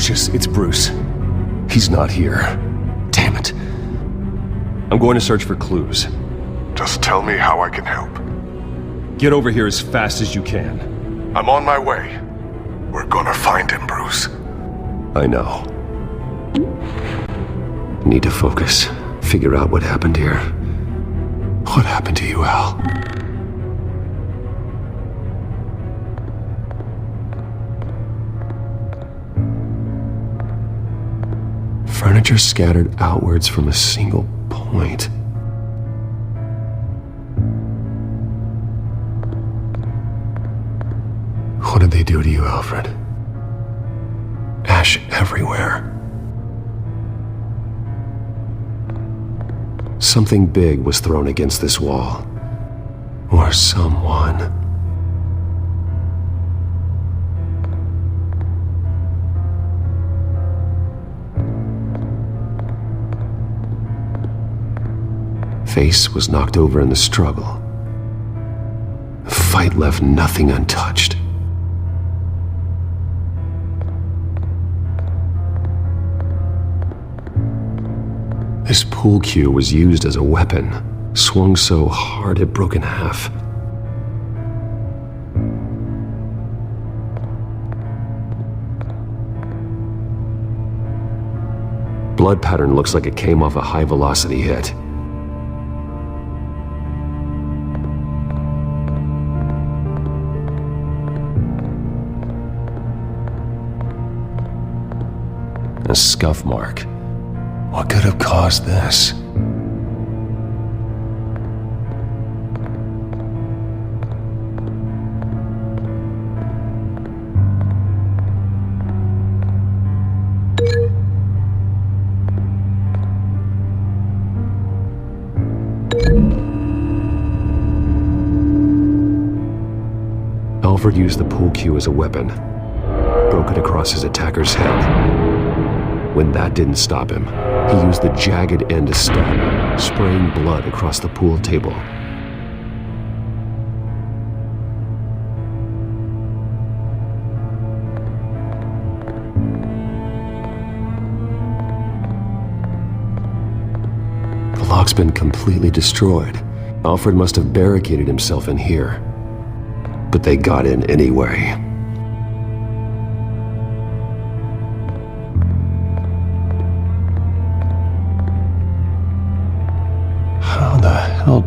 Lucius, it's Bruce. He's not here. Damn it. I'm going to search for clues. Just tell me how I can help. Get over here as fast as you can. I'm on my way. We're gonna find him, Bruce. I know. Need to focus. Figure out what happened here. What happened to you, Al? Furniture scattered outwards from a single point. What did they do to you, Alfred? Ash everywhere. Something big was thrown against this wall. Or someone. Face was knocked over in the struggle. The fight left nothing untouched. This pool cue was used as a weapon, swung so hard it broke in half. Blood pattern looks like it came off a high-velocity hit. A scuff mark. What could have caused this? Alfred used the pool cue as a weapon, broke it across his attacker's head. When that didn't stop him, he used the jagged end to stab him, spraying blood across the pool table. The lock's been completely destroyed. Alfred must have barricaded himself in here. But they got in anyway. How the hell?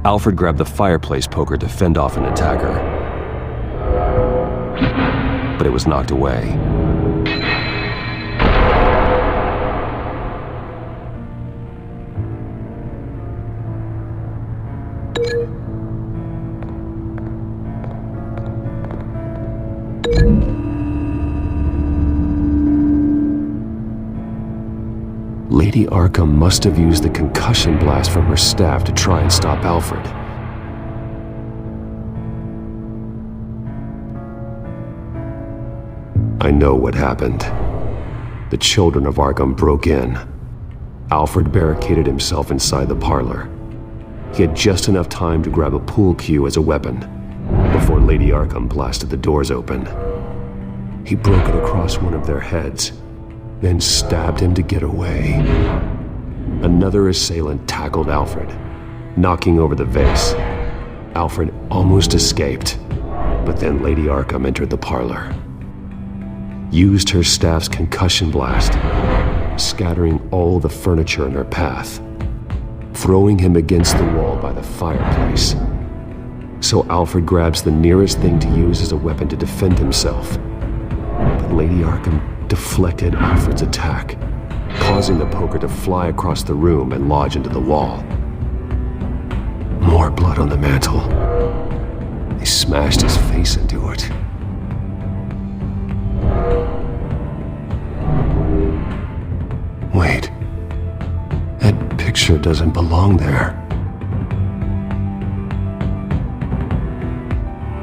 Alfred grabbed the fireplace poker to fend off an attacker, but it was knocked away. Lady Arkham must have used the concussion blast from her staff to try and stop Alfred. I know what happened. The children of Arkham broke in. Alfred barricaded himself inside the parlor. He had just enough time to grab a pool cue as a weapon before Lady Arkham blasted the doors open. He broke it across one of their heads, then stabbed him to get away. Another assailant tackled Alfred, knocking over the vase. Alfred almost escaped, but then Lady Arkham entered the parlor, used her staff's concussion blast, scattering all the furniture in her path, throwing him against the wall by the fireplace. So Alfred grabs the nearest thing to use as a weapon to defend himself. But Lady Arkham deflected Alfred's attack, causing the poker to fly across the room and lodge into the wall. More blood on the mantle. They smashed his face into it. Wait. That picture doesn't belong there.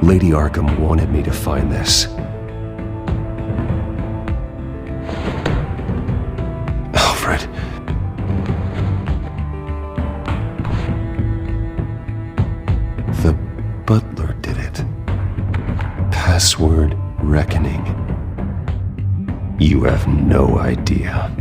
Lady Arkham wanted me to find this. Alfred. The butler did it. Password reckoning. You have no idea.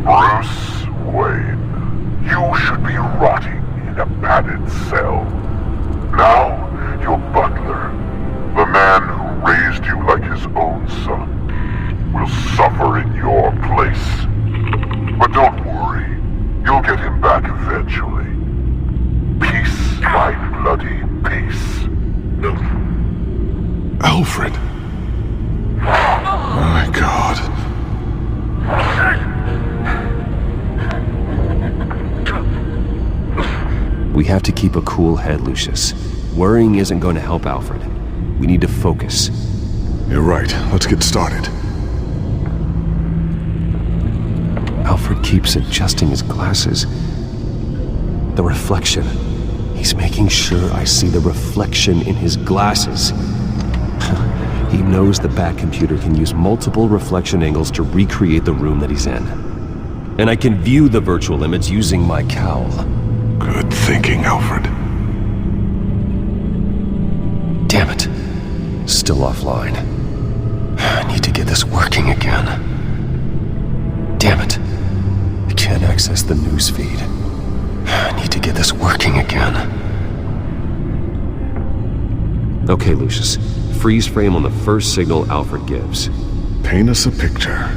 Bruce Wayne, you should be rotting in a padded cell. Now, your butler, the man who raised you like his own son, will suffer in your place. But don't worry, you'll get him back eventually. Peace, my bloody peace. Alfred. My God. We have to keep a cool head, Lucius. Worrying isn't going to help Alfred. We need to focus. You're right. Let's get started. Alfred keeps adjusting his glasses. The reflection. He's making sure I see the reflection in his glasses. He knows the Batcomputer can use multiple reflection angles to recreate the room that he's in. And I can view the virtual image using my cowl. Good thinking, Alfred. Damn it. Still offline. I need to get this working again. Damn it. I can't access the news feed. I need to get this working again. Okay, Lucius. Freeze frame on the first signal Alfred gives. Paint us a picture.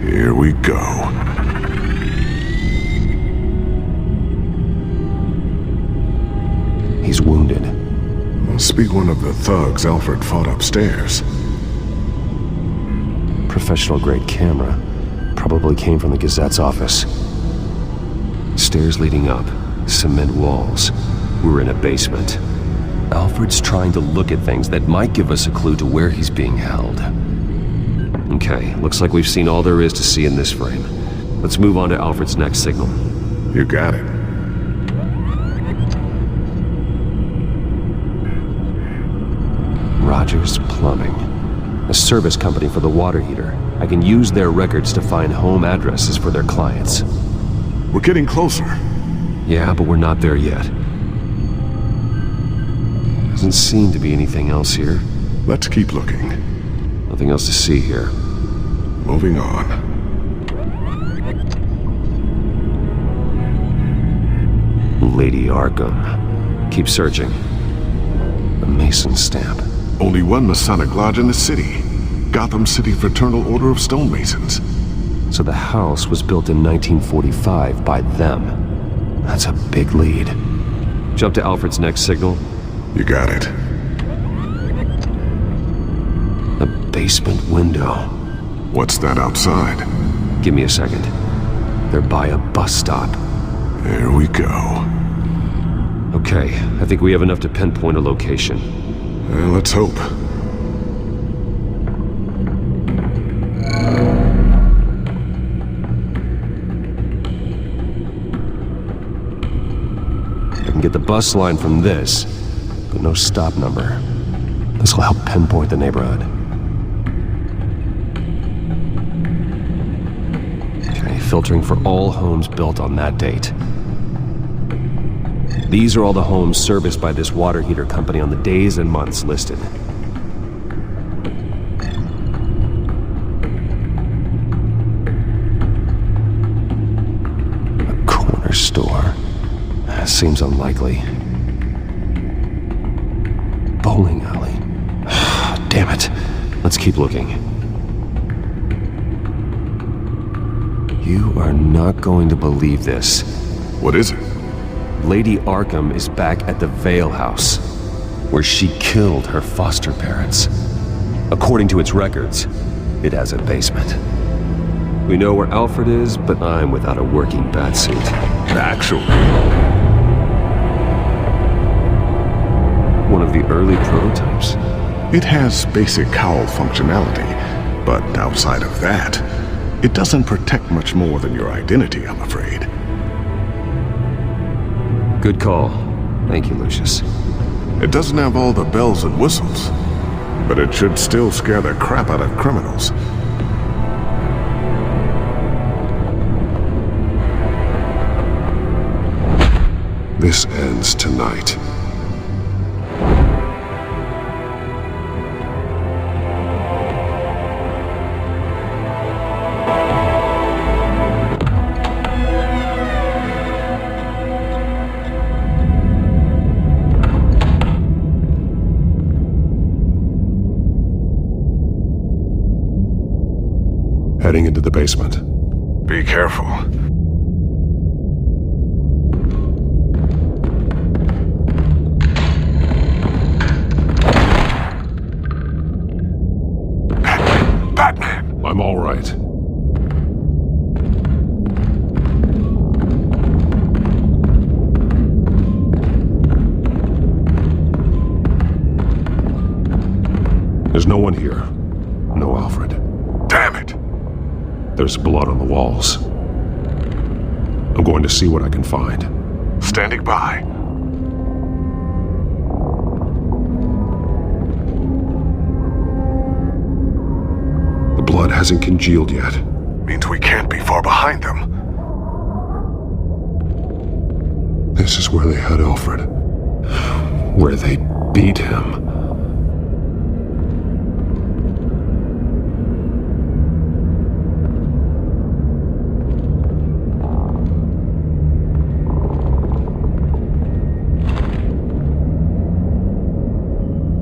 Here we go. He's wounded. Must be one of the thugs Alfred fought upstairs. Professional-grade camera. Probably came from the Gazette's office. Stairs leading up. Cement walls. We're in a basement. Alfred's trying to look at things that might give us a clue to where he's being held. Okay, looks like we've seen all there is to see in this frame. Let's move on to Alfred's next signal. You got it. Rogers Plumbing. A service company for the water heater. I can use their records to find home addresses for their clients. We're getting closer. Yeah, but we're not there yet. Doesn't seem to be anything else here. Let's keep looking. Nothing else to see here. Moving on. Lady Arkham. Keep searching. A Mason stamp. Only one Masonic lodge in the city. Gotham City Fraternal Order of Stonemasons. So the house was built in 1945 by them. That's a big lead. Jump to Alfred's next signal. You got it. A basement window. What's that outside? Give me a second. They're by a bus stop. There we go. Okay, I think we have enough to pinpoint a location. Let's hope. I can get the bus line from this, but no stop number. This will help pinpoint the neighborhood. Okay, filtering for all homes built on that date. These are all the homes serviced by this water heater company on the days and months listed. A corner store. That seems unlikely. Bowling alley. Damn it. Let's keep looking. You are not going to believe this. What is it? Lady Arkham is back at the Vale House, where she killed her foster parents. According to its records, it has a basement. We know where Alfred is, but I'm without a working batsuit. Actually, One of the early prototypes? it has basic cowl functionality, but outside of that, it doesn't protect much more than your identity, I'm afraid. Good call. Thank you, Lucius. It doesn't have all the bells and whistles, but it should still scare the crap out of criminals. This ends tonight. Heading into the basement. Be careful. Batman! I'm all right. There's no one here. No Alfred. Damn it! There's blood on the walls. I'm going to see what I can find. Standing by. The blood hasn't congealed yet. Means we can't be far behind them. This is where they had Alfred. Where they beat him.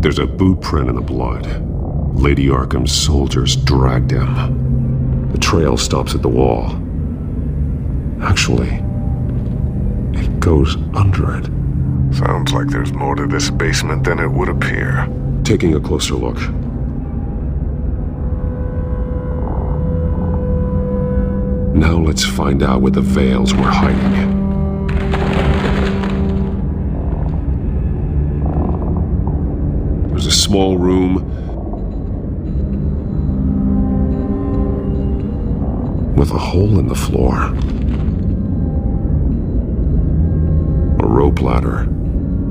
There's a boot print in the blood. Lady Arkham's soldiers dragged him. The trail stops at the wall. Actually, it goes under it. Sounds like there's more to this basement than it would appear. Taking a closer look. Now let's find out where the Veils were hiding. There's a small room with a hole in the floor. A rope ladder.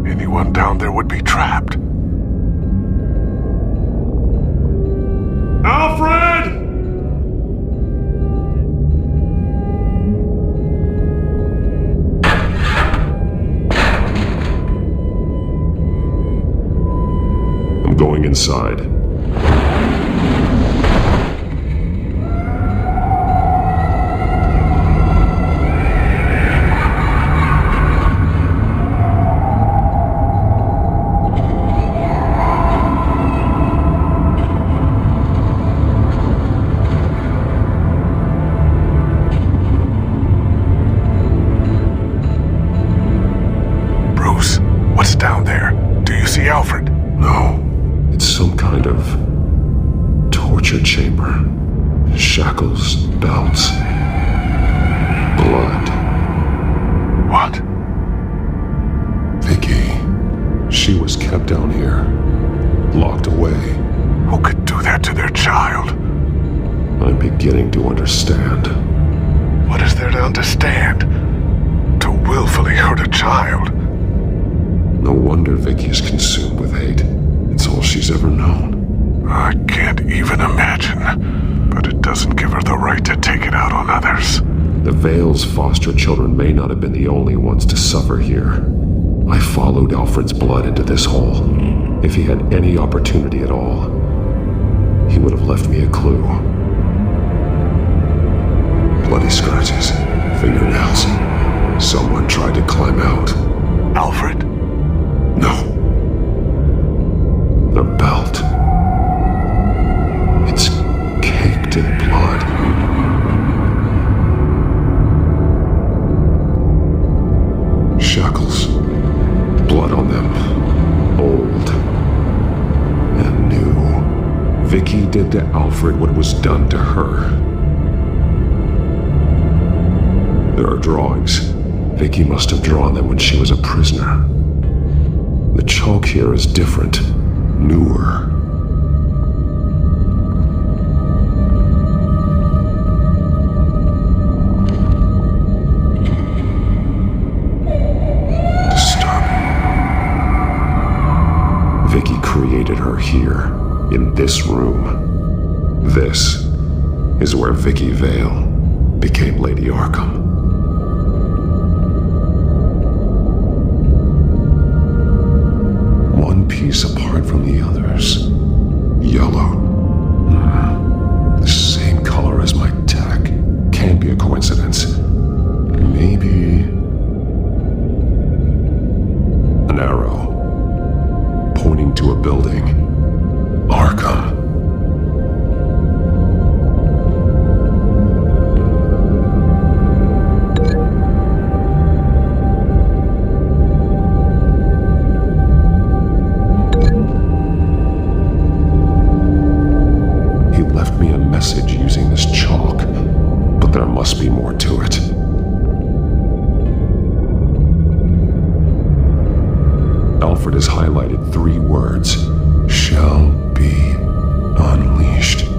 Anyone down there would be trapped. Alfred! I'm going inside. Bruce, what's down there? Do you see Alfred? No. It's some kind of torture chamber. Shackles, belts, blood. What? Vicky. She was kept down here, locked away. Who could do that to their child? I'm beginning to understand. What is there to understand? To willfully hurt a child? No wonder Vicky is consumed with hate. It's all she's ever known. I can't even imagine. But it doesn't give her the right to take it out on others. The Vale's foster children may not have been the only ones to suffer here. I followed Alfred's blood into this hole. If he had any opportunity at all, he would have left me a clue. Bloody scratches, fingernails. Someone tried to climb out. Alfred? No. The belt. It's caked in blood. Vicky did to Alfred what was done to her. There are drawings. Vicky must have drawn them when she was a prisoner. The chalk here is different, newer. Vicky created her here, in this room. This is where Vicky Vale became Lady Arkham. One piece apart from the others. Yellow. The same color as my tech. Can't be a coincidence. Maybe... an arrow. Pointing to a building. Arkham. He left me a message using this chalk, but there must be more to it. Alfred has highlighted 3 words. Shall be unleashed.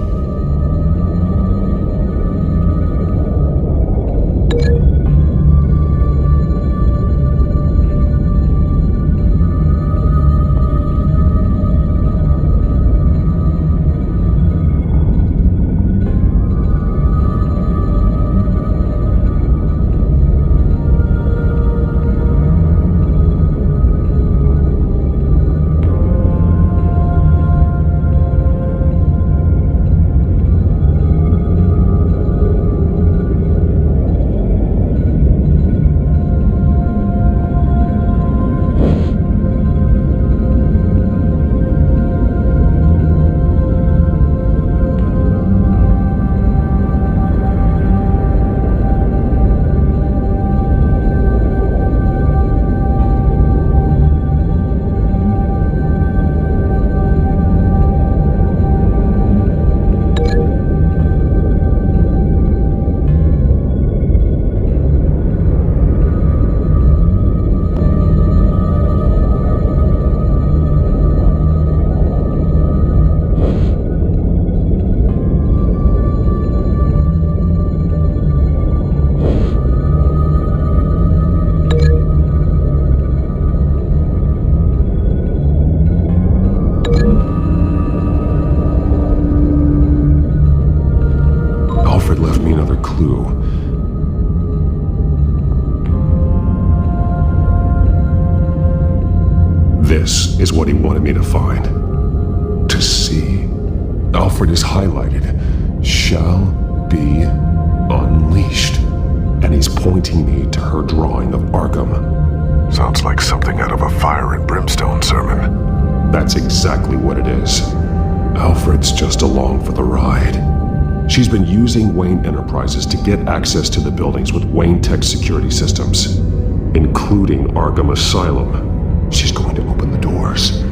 Alfred left me another clue. This is what he wanted me to find. To see. Alfred is highlighted. Shall be unleashed. And he's pointing me to her drawing of Arkham. Sounds like something out of a fire and brimstone sermon. That's exactly what it is. Alfred's just along for the ride. She's been using Wayne Enterprises to get access to the buildings with Wayne Tech security systems, including Arkham Asylum. She's going to open the doors,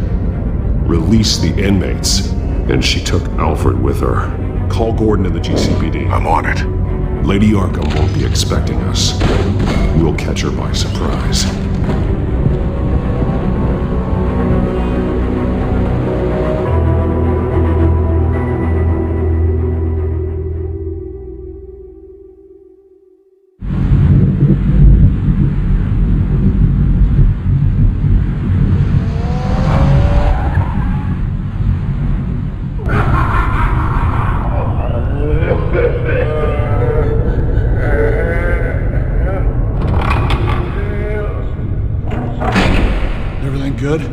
release the inmates, and she took Alfred with her. Call Gordon and the GCPD. I'm on it. Lady Arkham won't be expecting us. We'll catch her by surprise. Good?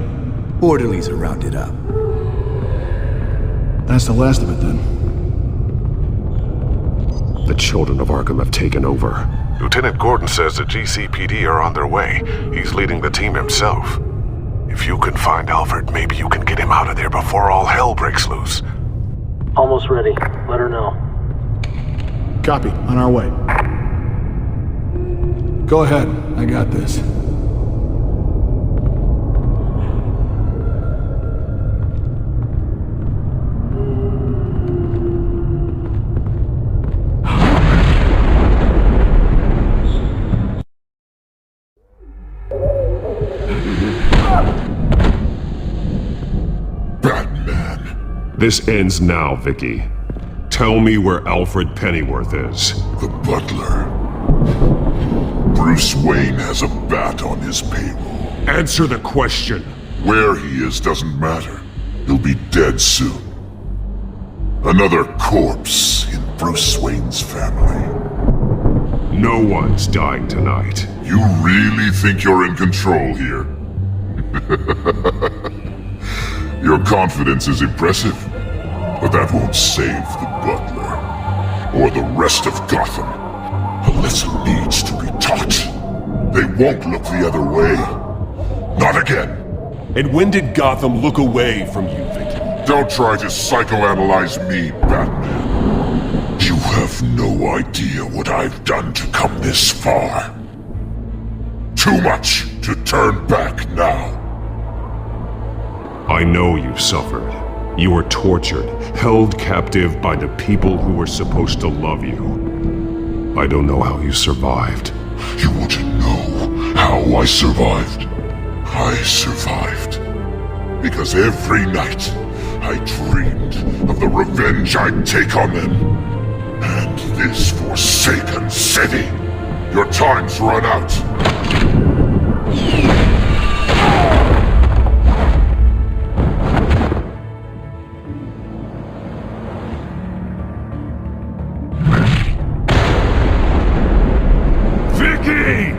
Orderlies are rounded up. That's the last of it, then. The children of Arkham have taken over. Lieutenant Gordon says the GCPD are on their way. He's leading the team himself. If you can find Alfred, maybe you can get him out of there before all hell breaks loose. Almost ready. Let her know. Copy. On our way. Go ahead. I got this. This ends now, Vicky. Tell me where Alfred Pennyworth is. The butler. Bruce Wayne has a bat on his payroll. Answer the question. Where he is doesn't matter. He'll be dead soon. Another corpse in Bruce Wayne's family. No one's dying tonight. You really think you're in control here? Your confidence is impressive, but that won't save the butler, or the rest of Gotham. A lesson needs to be taught. They won't look the other way. Not again. And when did Gotham look away from you, Vicky? Don't try to psychoanalyze me, Batman. You have no idea what I've done to come this far. Too much to turn back now. I know you suffered. You were tortured, held captive by the people who were supposed to love you. I don't know how you survived. You want to know how I survived? I survived because every night I dreamed of the revenge I'd take on them. And this forsaken city. Your time's run out. Vicky!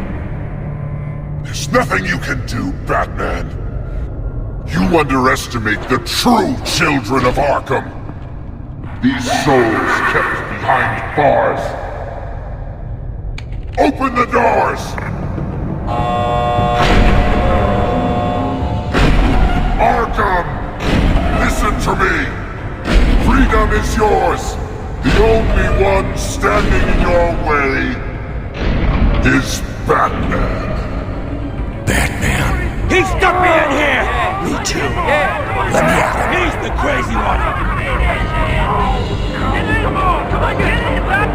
There's nothing you can do, Batman. You underestimate the true children of Arkham. These souls kept behind bars. Open the doors! Arkham! Listen to me! Freedom is yours! The only one standing in your way is Batman. Batman. He stuck me in here! Me too. Let me at him. He's the crazy one! Come on, get in the back!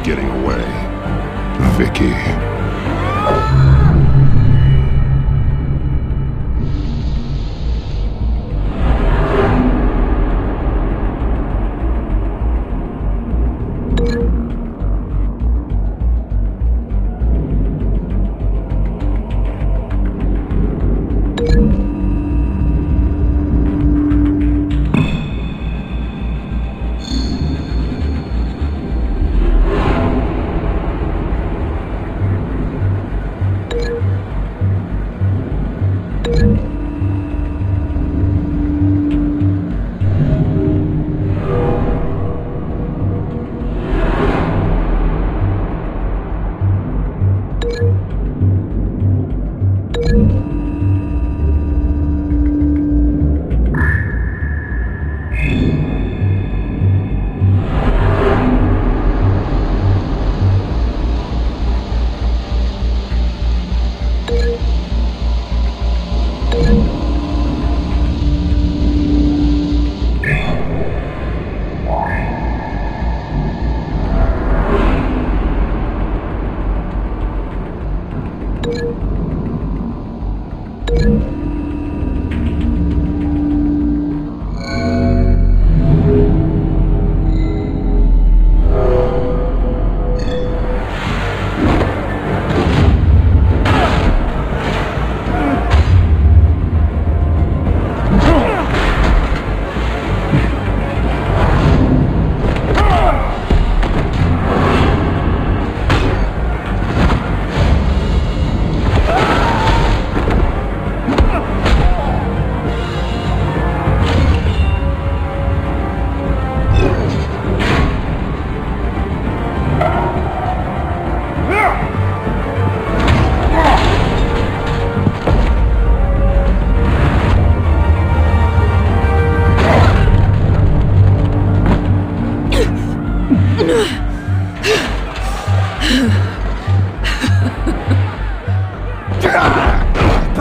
Getting away, Vicky.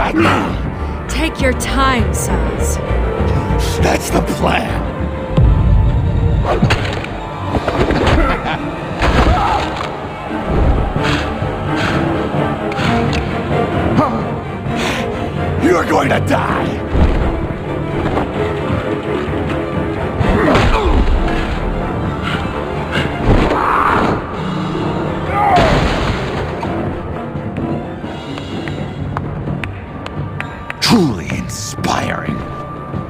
Batman! Take your time, Sons. That's the plan! You're going to die! Truly inspiring.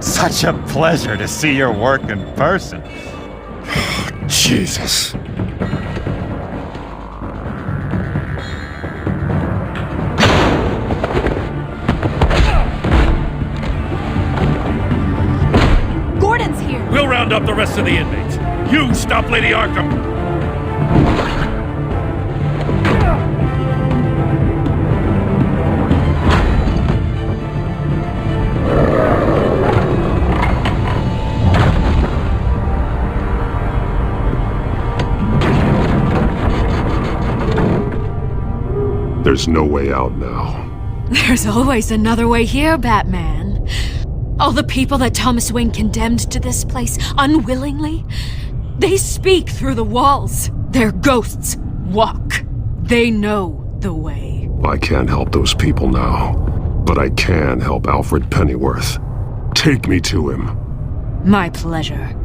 Such a pleasure to see your work in person. Jesus. Gordon's here. We'll round up the rest of the inmates. You stop Lady Arkham. There's no way out now. There's always another way here, Batman. All the people that Thomas Wayne condemned to this place unwillingly, they speak through the walls. Their ghosts walk. They know the way. I can't help those people now, but I can help Alfred Pennyworth. Take me to him. My pleasure.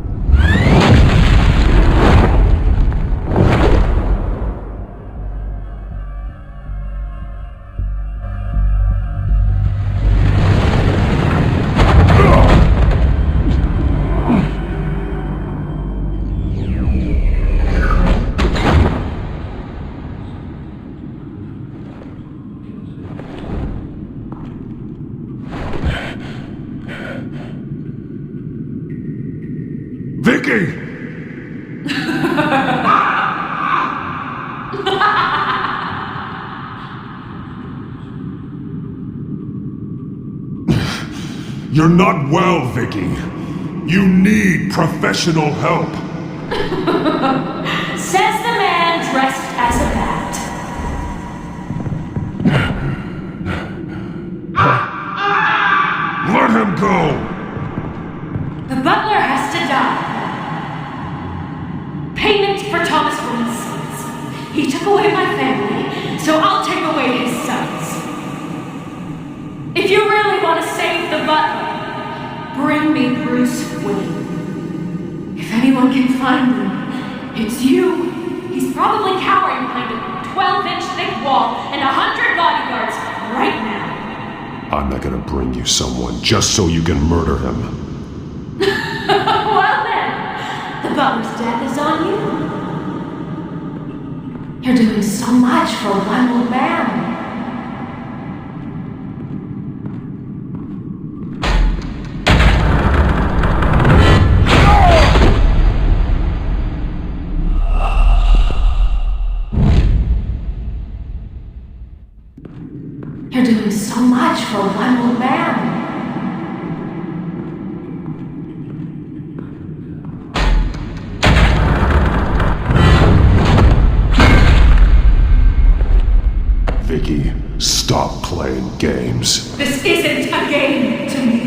Vicky! You're not well, Vicky. You need professional help. Says the man dressed as a bat. Let him go! The butler has to die. Payment for Thomas Wayne's sins. He took away my family, so I'll take away his sons. If you really want to save the butler, bring me Bruce Wayne. If anyone can find him, it's you. He's probably cowering behind a 12-inch thick wall and 100 bodyguards right now. I'm not gonna bring you someone just so you can murder him. Well then, the butler's death is on you. You're doing so much for one old man. You're doing so much for one old man. Vicky, stop playing games. This isn't a game to me.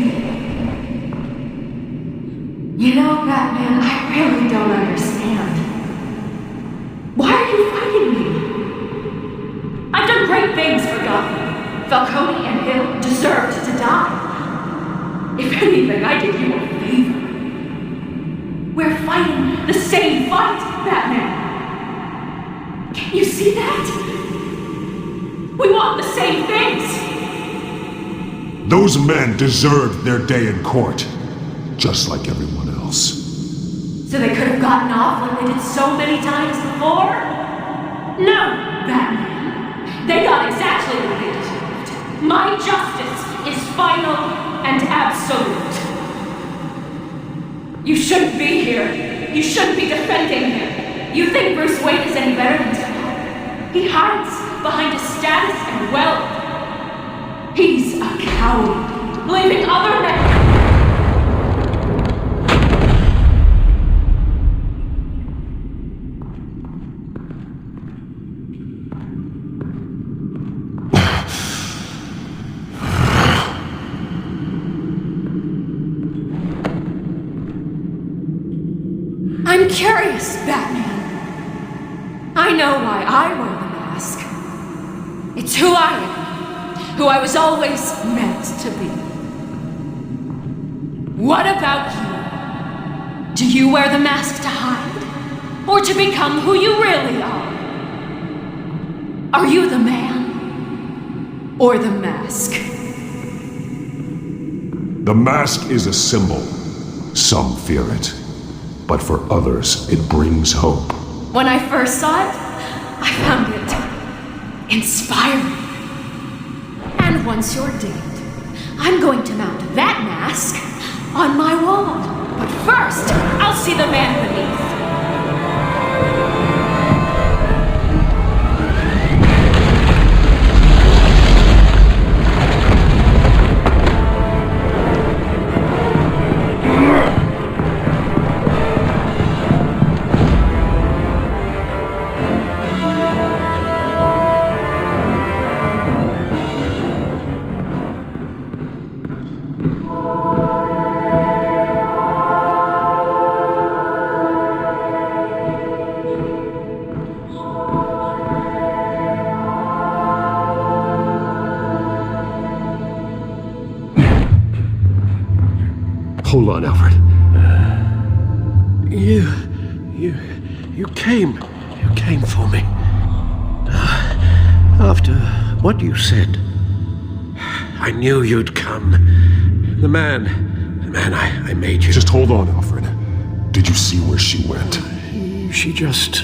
You know, Batman, I really don't understand. Why are you fighting me? I've done great things for Gotham. Falcone and Hill deserved to die. If anything, I did you a favor. We're fighting the same fight, Batman. Can you see that? We want the same things! Those men deserved their day in court, just like everyone else. So they could have gotten off like they did so many times before? No, Batman. They got exactly what they deserved. My justice is final and absolute. You shouldn't be here. You shouldn't be defending him. You think Bruce Wayne is any better than Telltale? He hides behind his status and wealth. He's a coward, leaving other men. I'm curious, Batman. I know why I wear the mask. It's who I am, who I was always meant to be. What about you? Do you wear the mask to hide? Or to become who you really are? Are you the man? Or the mask? The mask is a symbol. Some fear it. But for others, it brings hope. When I first saw it, I found it inspiring. And once you're dead, I'm going to mount that mask on my wall. But first, I'll see the man beneath. Hold on, Alfred. You came for me. After what you said, I knew you'd come. The man I made you. Just hold on, Alfred. Did you see where she went? She just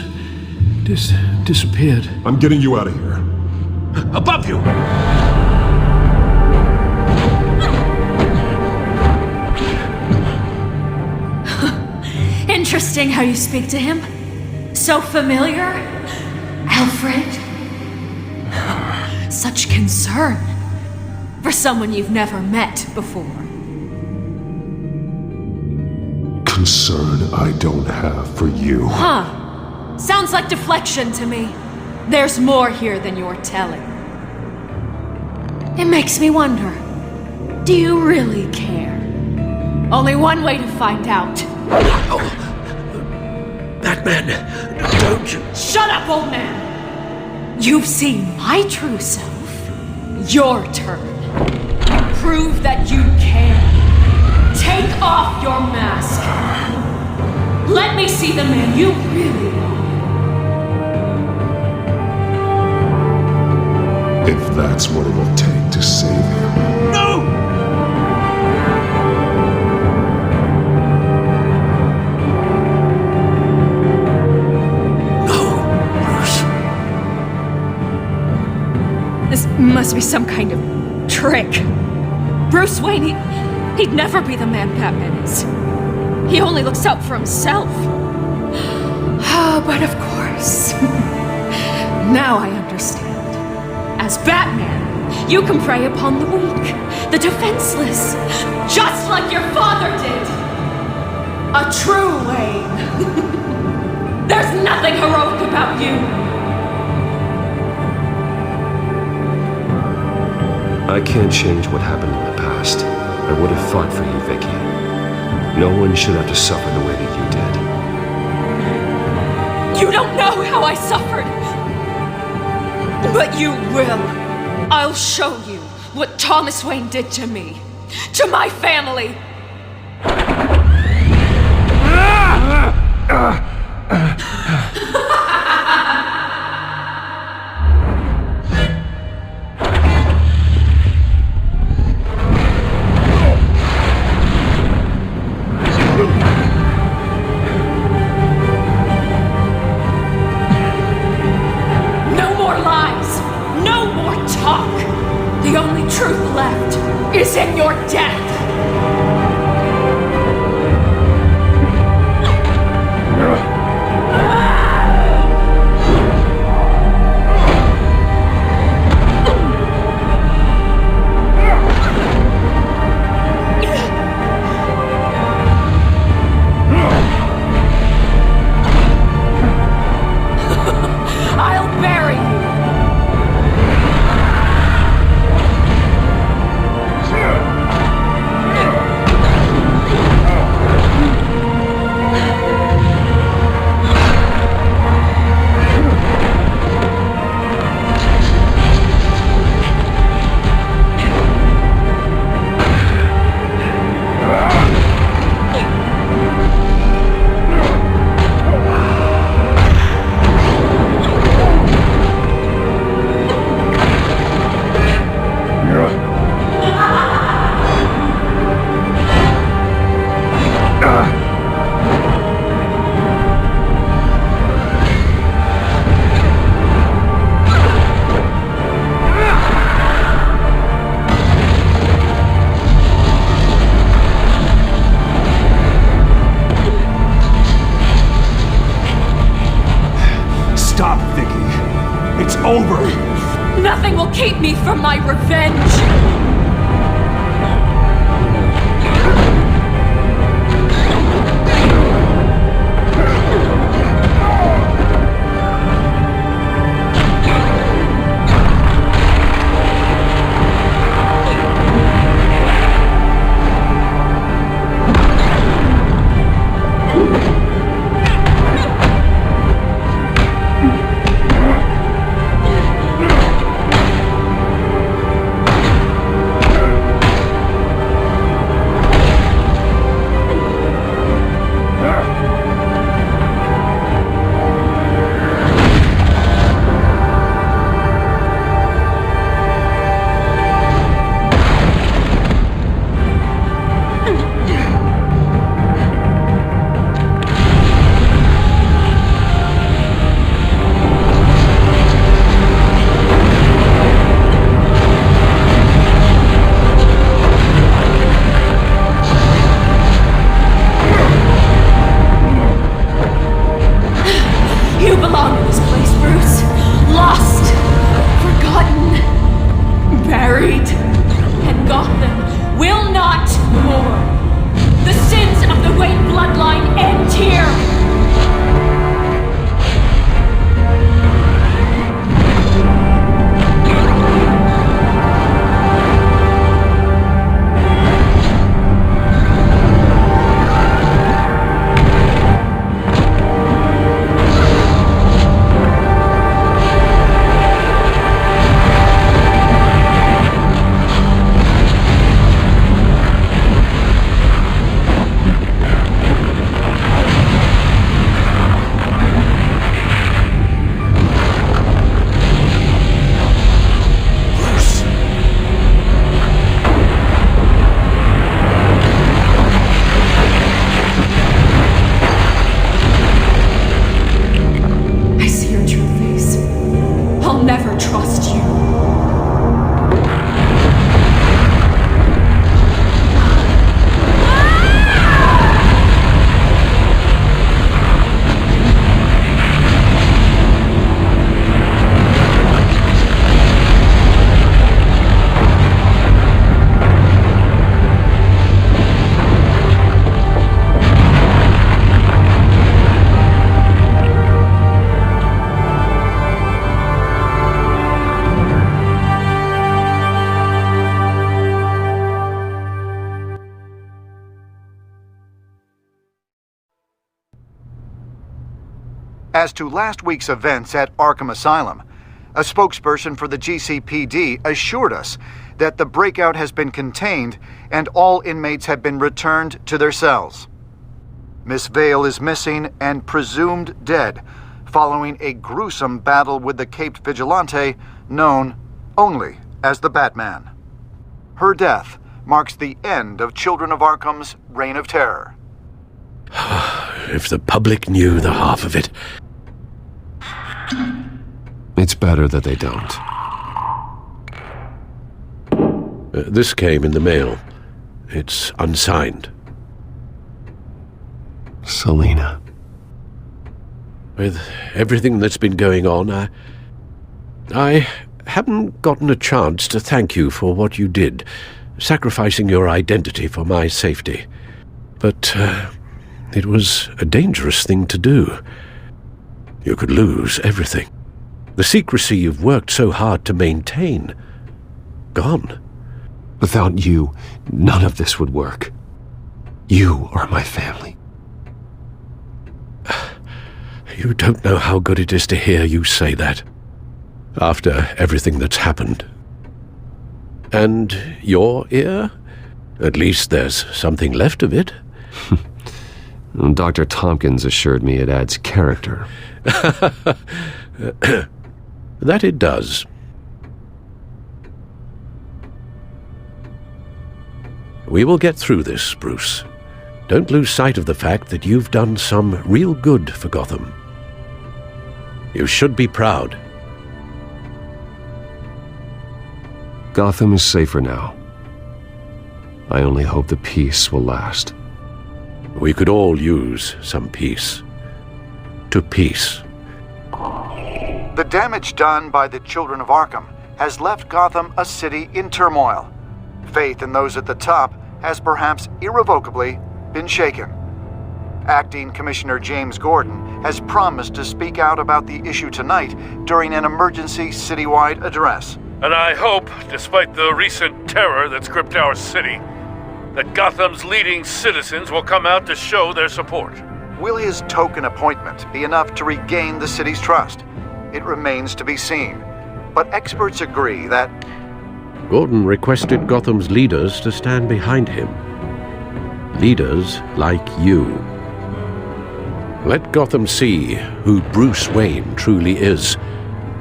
disappeared. I'm getting you out of here. Above you! Interesting how you speak to him. So familiar. Alfred. Such concern for someone you've never met before. Concern I don't have for you. Huh. Sounds like deflection to me. There's more here than you're telling. It makes me wonder, do you really care? Only one way to find out. Oh. Batman, don't you... Shut up, old man! You've seen my true self. Your turn. Prove that you can. Take off your mask. Let me see the man you really are. If that's what it'll take to save you. No! This must be some kind of trick. Bruce Wayne, he'd never be the man Batman is. He only looks out for himself. But of course. Now I understand. As Batman, you can prey upon the weak, the defenseless, just like your father did. A true Wayne. There's nothing heroic about you. I can't change what happened in the past. I would have fought for you, Vicky. No one should have to suffer the way that you did. You don't know how I suffered. But you will. I'll show you what Thomas Wayne did to me. To my family. The only truth left is in your death! I'll bury you! me from my revenge! As to last week's events at Arkham Asylum, a spokesperson for the GCPD assured us that the breakout has been contained and all inmates have been returned to their cells. Miss Vale is missing and presumed dead following a gruesome battle with the caped vigilante known only as the Batman. Her death marks the end of Children of Arkham's reign of terror. If the public knew the half of it. It's better that they don't. This came in the mail. It's unsigned. Selina. With everything that's been going on, I haven't gotten a chance to thank you for what you did, sacrificing your identity for my safety. But it was a dangerous thing to do. You could lose everything. The secrecy you've worked so hard to maintain. Gone. Without you, none of this would work. You are my family. You don't know how good it is to hear you say that. After everything that's happened. And your ear? At least there's something left of it. Dr. Tompkins assured me it adds character. That it does. We will get through this, Bruce. Don't lose sight of the fact that you've done some real good for Gotham. You should be proud. Gotham is safer now. I only hope the peace will last. We could all use some peace. To peace. The damage done by the Children of Arkham has left Gotham a city in turmoil. Faith in those at the top has perhaps irrevocably been shaken. Acting Commissioner James Gordon has promised to speak out about the issue tonight during an emergency citywide address. And I hope, despite the recent terror that's gripped our city, that Gotham's leading citizens will come out to show their support. Will his token appointment be enough to regain the city's trust? It remains to be seen. But experts agree that Gordon requested Gotham's leaders to stand behind him. Leaders like you. Let Gotham see who Bruce Wayne truly is,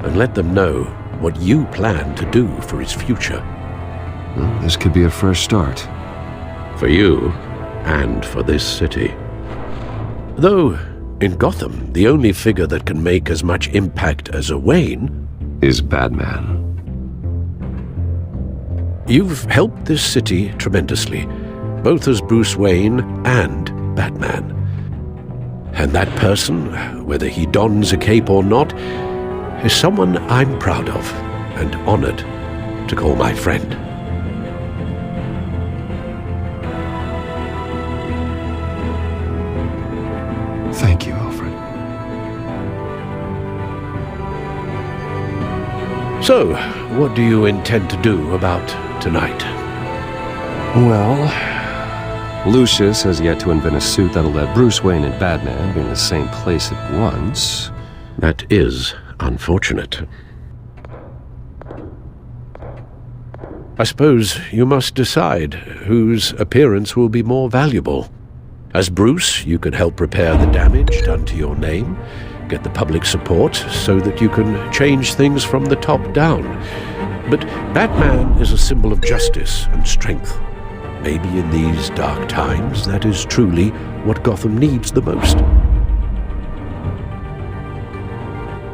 and let them know what you plan to do for his future. Well, this could be a fresh start. For you, and for this city. Though, in Gotham, the only figure that can make as much impact as a Wayne is Batman. You've helped this city tremendously, both as Bruce Wayne and Batman. And that person, whether he dons a cape or not, is someone I'm proud of and honored to call my friend. Thank you, Alfred. So, what do you intend to do about tonight? Well, Lucius has yet to invent a suit that'll let Bruce Wayne and Batman be in the same place at once. That is unfortunate. I suppose you must decide whose appearance will be more valuable. As Bruce, you can help repair the damage done to your name, get the public support so that you can change things from the top down. But Batman is a symbol of justice and strength. Maybe in these dark times, that is truly what Gotham needs the most.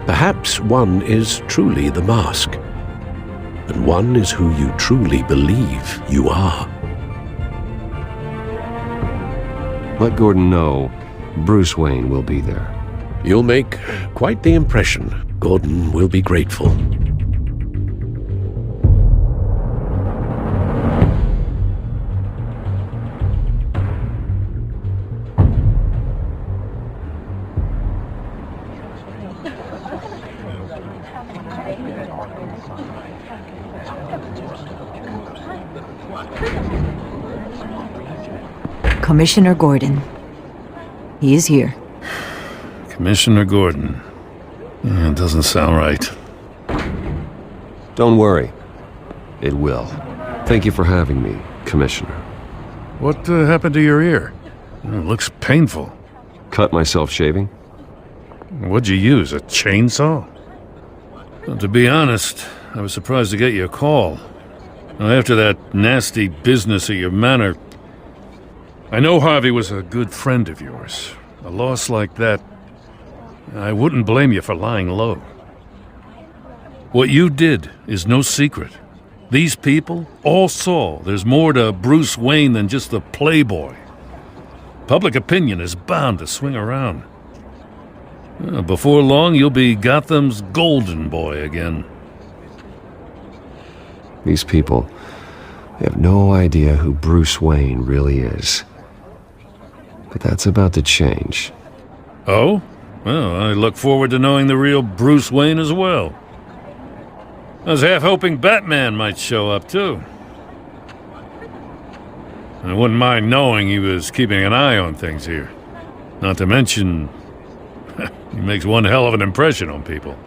Perhaps one is truly the mask, and one is who you truly believe you are. Let Gordon know Bruce Wayne will be there. You'll make quite the impression. Gordon will be grateful. Commissioner Gordon. He is here. Commissioner Gordon. It doesn't sound right. Don't worry. It will. Thank you for having me, Commissioner. What happened to your ear? It looks painful. Cut myself shaving? What'd you use, a chainsaw? Well, to be honest, I was surprised to get your call. After that nasty business at your manor, I know Harvey was a good friend of yours. A loss like that, I wouldn't blame you for lying low. What you did is no secret. These people all saw there's more to Bruce Wayne than just the playboy. Public opinion is bound to swing around. Before long, you'll be Gotham's golden boy again. These people, they have no idea who Bruce Wayne really is. But that's about to change. Oh? Well, I look forward to knowing the real Bruce Wayne as well. I was half hoping Batman might show up, too. I wouldn't mind knowing he was keeping an eye on things here. Not to mention, he makes one hell of an impression on people.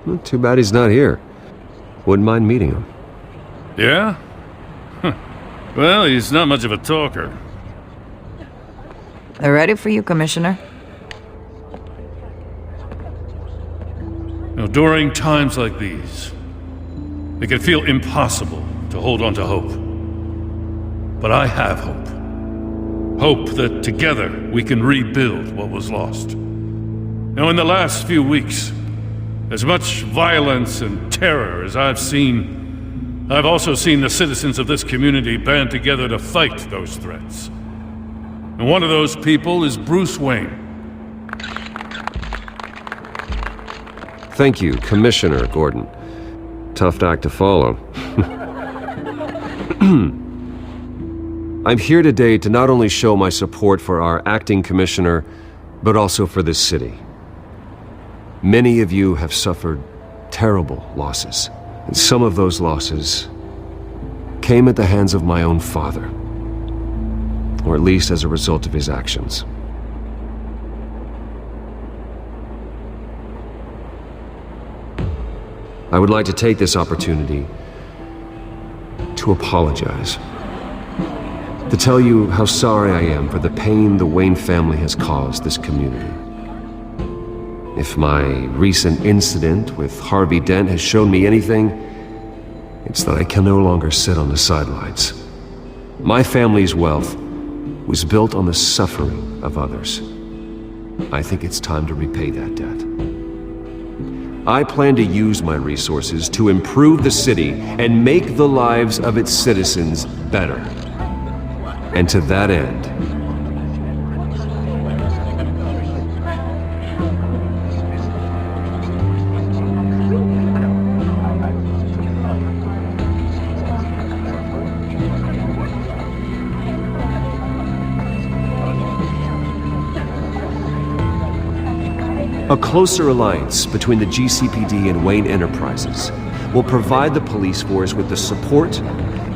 Well, too bad he's not here. Wouldn't mind meeting him. Yeah? Well, he's not much of a talker. They're ready for you, Commissioner. During times like these, it can feel impossible to hold on to hope. But I have hope. Hope that together we can rebuild what was lost. Now, in the last few weeks, as much violence and terror as I've seen, I've also seen the citizens of this community band together to fight those threats. And one of those people is Bruce Wayne. Thank you, Commissioner Gordon. Tough act to follow. I'm here today to not only show my support for our acting commissioner, but also for this city. Many of you have suffered terrible losses, and some of those losses came at the hands of my own father, or at least as a result of his actions. I would like to take this opportunity to apologize. To tell you how sorry I am for the pain the Wayne family has caused this community. If my recent incident with Harvey Dent has shown me anything, it's that I can no longer sit on the sidelines. My family's wealth was built on the suffering of others. I think it's time to repay that debt. I plan to use my resources to improve the city and make the lives of its citizens better. And to that end, a closer alliance between the GCPD and Wayne Enterprises will provide the police force with the support,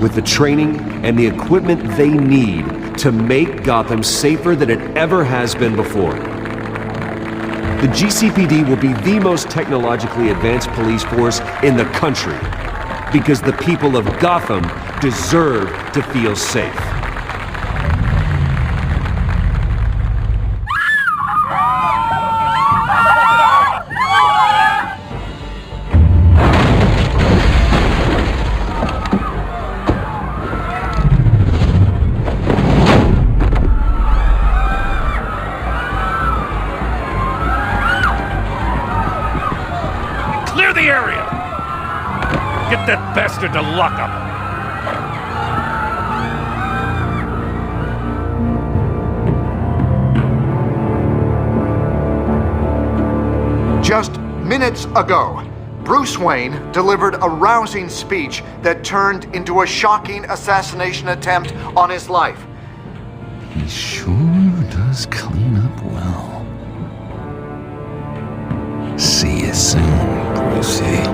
with the training, and the equipment they need to make Gotham safer than it ever has been before. The GCPD will be the most technologically advanced police force in the country, because the people of Gotham deserve to feel safe. Clear the area! Get that bastard to lock up! Just minutes ago, Bruce Wayne delivered a rousing speech that turned into a shocking assassination attempt on his life. He sure does clean up well. See you soon, Brucey.